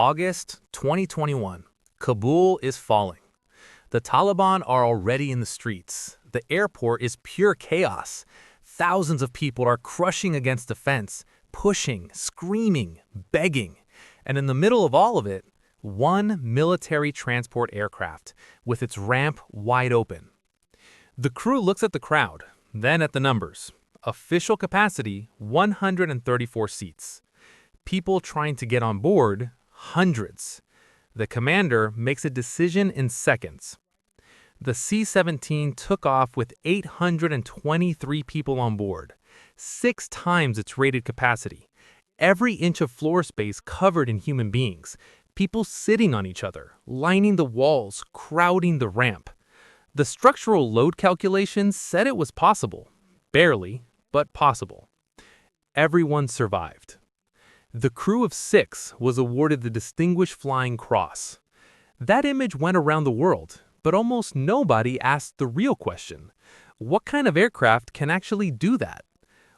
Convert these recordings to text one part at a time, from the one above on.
August 2021. Kabul is falling. The Taliban are already in the streets. The airport is pure chaos. Thousands of people are crushing against the fence, pushing, screaming, begging. And in the middle of all of it, one military transport aircraft with its ramp wide open. The crew looks at the crowd, then at the numbers. Official capacity, 134 seats. People trying to get on board, hundreds. The commander makes a decision in seconds. The C-17 took off with 823 people on board, 6 times its rated capacity. Every inch of floor space covered in human beings, people sitting on each other, lining the walls, crowding the ramp. The structural load calculations said it was possible. Barely, but possible. Everyone survived. The crew of 6 was awarded the Distinguished Flying Cross. That image went around the world, but almost nobody asked the real question. What kind of aircraft can actually do that?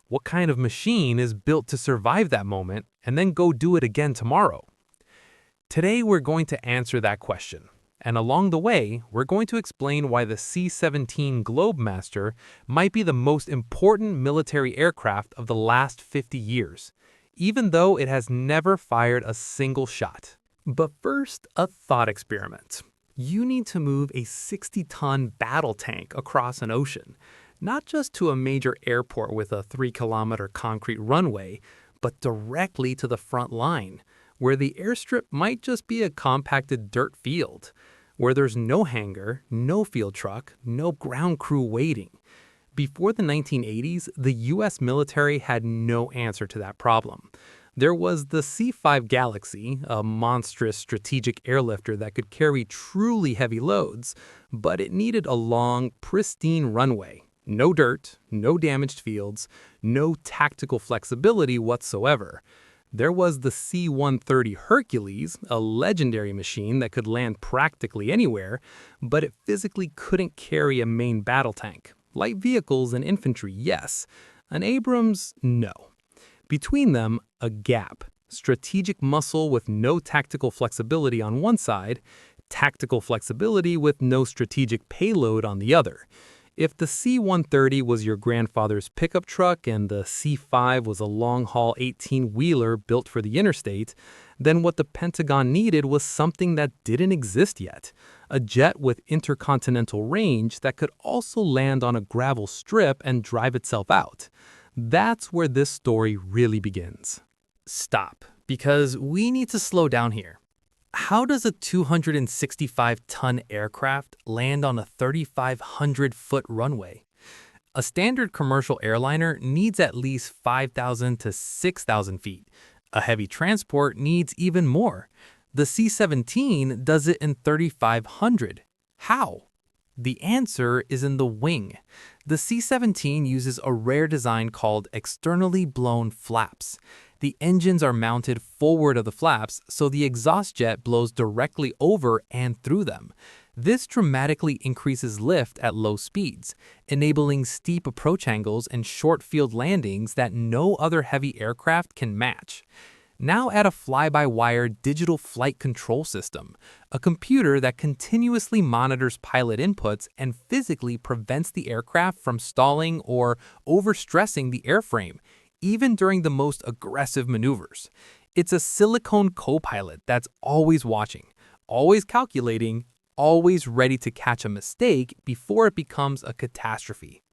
What kind of machine is built to survive that moment and then go do it again tomorrow? Today we're going to answer that question. And along the way, we're going to explain why the C-17 Globemaster might be the most important military aircraft of the last 50 years, even though it has never fired a single shot. But first, a thought experiment. You need to move a 60-ton battle tank across an ocean, not just to a major airport with a 3-kilometer concrete runway, but directly to the front line, where the airstrip might just be a compacted dirt field, where there's no hangar, no field truck, no ground crew waiting. Before the 1980s, the U.S. military had no answer to that problem. There was the C-5 Galaxy, a monstrous strategic airlifter that could carry truly heavy loads, but it needed a long, pristine runway. No dirt, no damaged fields, no tactical flexibility whatsoever. There was the C-130 Hercules, a legendary machine that could land practically anywhere, but it physically couldn't carry a main battle tank. Light vehicles and infantry, yes. An Abrams, no. Between them, a gap. Strategic muscle with no tactical flexibility on one side, tactical flexibility with no strategic payload on the other. If the C-130 was your grandfather's pickup truck and the C-5 was a long-haul 18-wheeler built for the interstate, then what the Pentagon needed was something that didn't exist yet, a jet with intercontinental range that could also land on a gravel strip and drive itself out. That's where this story really begins. Stop, because we need to slow down here. How does a 265-ton aircraft land on a 3,500-foot runway? A standard commercial airliner needs at least 5,000 to 6,000 feet. A heavy transport needs even more. The C-17 does it in 3,500. How? The answer is in the wing. The C-17 uses a rare design called externally blown flaps. The engines are mounted forward of the flaps, so the exhaust jet blows directly over and through them. This dramatically increases lift at low speeds, enabling steep approach angles and short field landings that no other heavy aircraft can match. Now add a fly-by-wire digital flight control system, a computer that continuously monitors pilot inputs and physically prevents the aircraft from stalling or overstressing the airframe, even during the most aggressive maneuvers. It's a silicone co-pilot that's always watching, always calculating, always ready to catch a mistake before it becomes a catastrophe.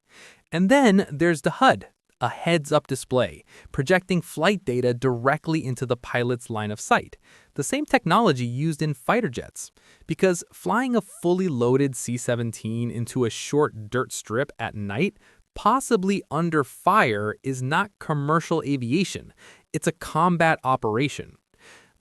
And then there's the HUD, a heads-up display, projecting flight data directly into the pilot's line of sight, the same technology used in fighter jets. Because flying a fully loaded C-17 into a short dirt strip at night, possibly under fire, is not commercial aviation. It's a combat operation.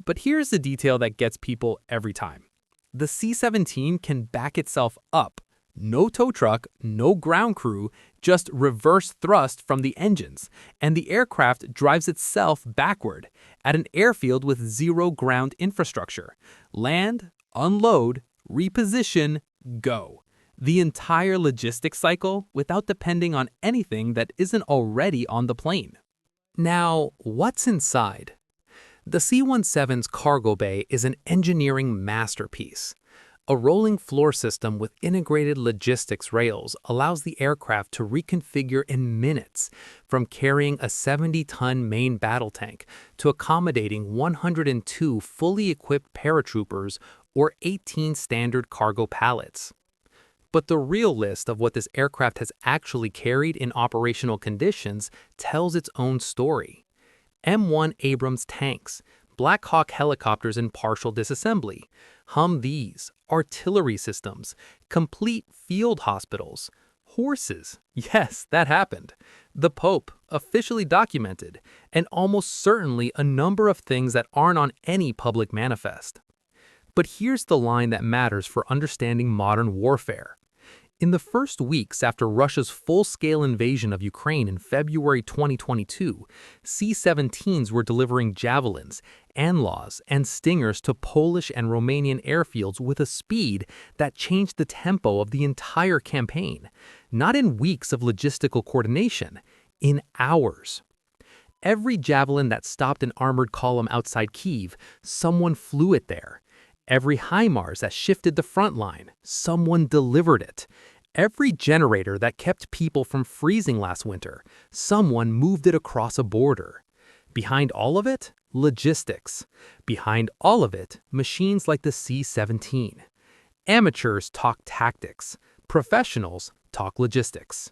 But here's the detail that gets people every time. The C-17 can back itself up. No tow truck, no ground crew, just reverse thrust from the engines, and the aircraft drives itself backward at an airfield with zero ground infrastructure. Land, unload, reposition, go. The entire logistics cycle without depending on anything that isn't already on the plane. Now, what's inside? The C-17's cargo bay is an engineering masterpiece. A rolling floor system with integrated logistics rails allows the aircraft to reconfigure in minutes, from carrying a 70-ton main battle tank to accommodating 102 fully equipped paratroopers or 18 standard cargo pallets. But the real list of what this aircraft has actually carried in operational conditions tells its own story. M1 Abrams tanks, Black Hawk helicopters in partial disassembly, Humvees, artillery systems, complete field hospitals, horses, yes, that happened, the Pope, officially documented, and almost certainly a number of things that aren't on any public manifest. But here's the line that matters for understanding modern warfare. In the first weeks after Russia's full-scale invasion of Ukraine in February 2022, C-17s were delivering Javelins, NLAWs, and Stingers to Polish and Romanian airfields with a speed that changed the tempo of the entire campaign, not in weeks of logistical coordination, in hours. Every Javelin that stopped an armored column outside Kyiv, someone flew it there. Every HIMARS that shifted the front line, someone delivered it. Every generator that kept people from freezing last winter, someone moved it across a border. Behind all of it, logistics. Behind all of it, machines like the C-17. Amateurs talk tactics. Professionals talk logistics.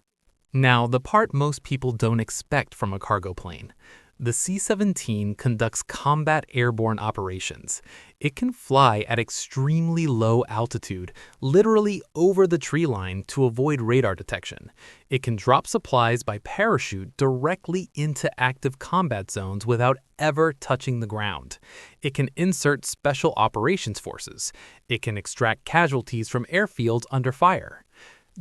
Now, the part most people don't expect from a cargo plane. The C-17 conducts combat airborne operations. It can fly at extremely low altitude, literally over the tree line, to avoid radar detection. It can drop supplies by parachute directly into active combat zones without ever touching the ground. It can insert special operations forces. It can extract casualties from airfields under fire.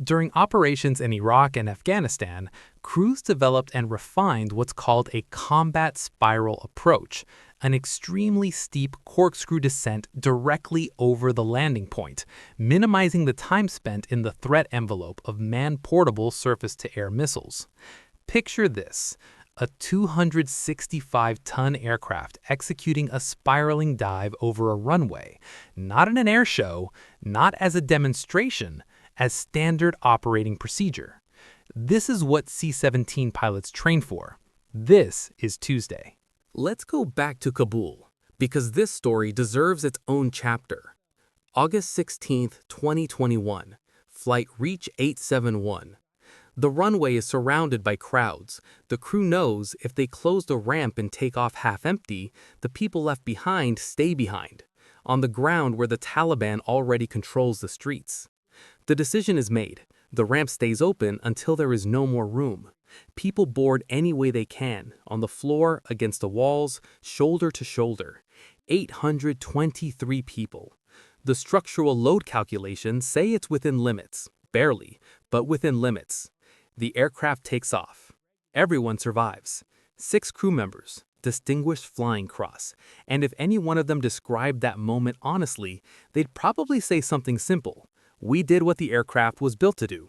During operations in Iraq and Afghanistan, crews developed and refined what's called a combat spiral approach, an extremely steep corkscrew descent directly over the landing point, minimizing the time spent in the threat envelope of man-portable surface-to-air missiles. Picture this: a 265-ton aircraft executing a spiraling dive over a runway, not in an air show, not as a demonstration, as standard operating procedure. This is what C-17 pilots train for. This is Tuesday. Let's go back to Kabul, because this story deserves its own chapter. August 16, 2021, Flight Reach 871. The runway is surrounded by crowds. The crew knows if they close the ramp and take off half empty, the people left behind stay behind, on the ground where the Taliban already controls the streets. The decision is made. The ramp stays open until there is no more room. People board any way they can, on the floor, against the walls, shoulder to shoulder. 823 people. The structural load calculations say it's within limits. Barely, but within limits. The aircraft takes off. Everyone survives. 6 crew members, Distinguished Flying Cross. And if any one of them described that moment honestly, they'd probably say something simple. We did what the aircraft was built to do.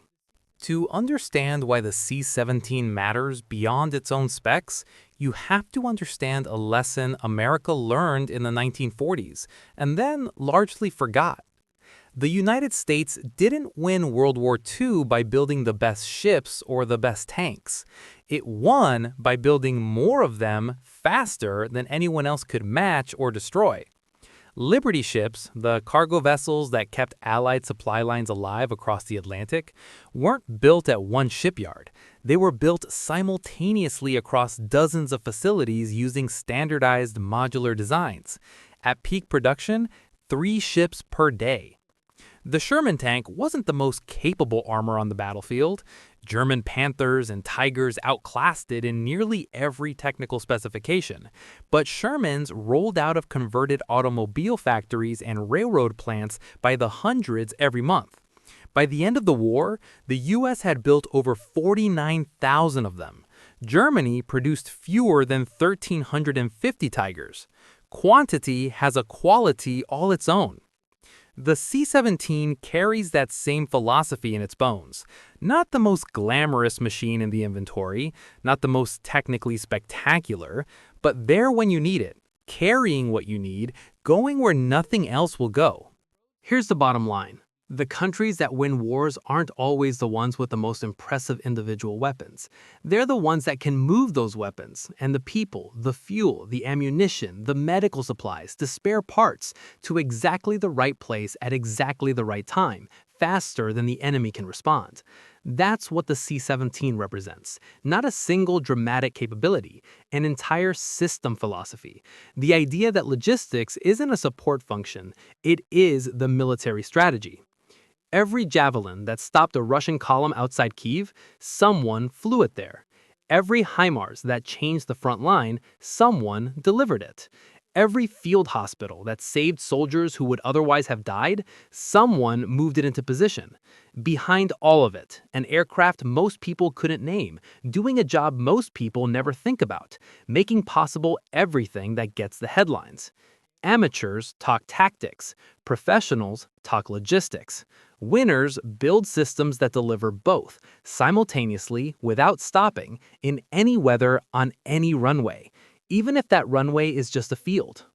To understand why the C-17 matters beyond its own specs, you have to understand a lesson America learned in the 1940s and then largely forgot. The United States didn't win World War II by building the best ships or the best tanks. It won by building more of them faster than anyone else could match or destroy. Liberty ships, the cargo vessels that kept Allied supply lines alive across the Atlantic, weren't built at one shipyard. They were built simultaneously across dozens of facilities using standardized modular designs. At peak production, 3 ships per day. The Sherman tank wasn't the most capable armor on the battlefield. German Panthers and Tigers outclassed it in nearly every technical specification, but Shermans rolled out of converted automobile factories and railroad plants by the hundreds every month. By the end of the war, the U.S. had built over 49,000 of them. Germany produced fewer than 1,350 Tigers. Quantity has a quality all its own. The C-17 carries that same philosophy in its bones. Not the most glamorous machine in the inventory, not the most technically spectacular, but there when you need it, carrying what you need, going where nothing else will go. Here's the bottom line. The countries that win wars aren't always the ones with the most impressive individual weapons. They're the ones that can move those weapons, and the people, the fuel, the ammunition, the medical supplies, the spare parts, to exactly the right place at exactly the right time, faster than the enemy can respond. That's what the C-17 represents. Not a single dramatic capability, an entire system philosophy. The idea that logistics isn't a support function, it is the military strategy. Every Javelin that stopped a Russian column outside Kyiv, someone flew it there. Every HIMARS that changed the front line, someone delivered it. Every field hospital that saved soldiers who would otherwise have died, someone moved it into position. Behind all of it, an aircraft most people couldn't name, doing a job most people never think about, making possible everything that gets the headlines. Amateurs talk tactics, professionals talk logistics. Winners build systems that deliver both, simultaneously, without stopping, in any weather, on any runway, even if that runway is just a field.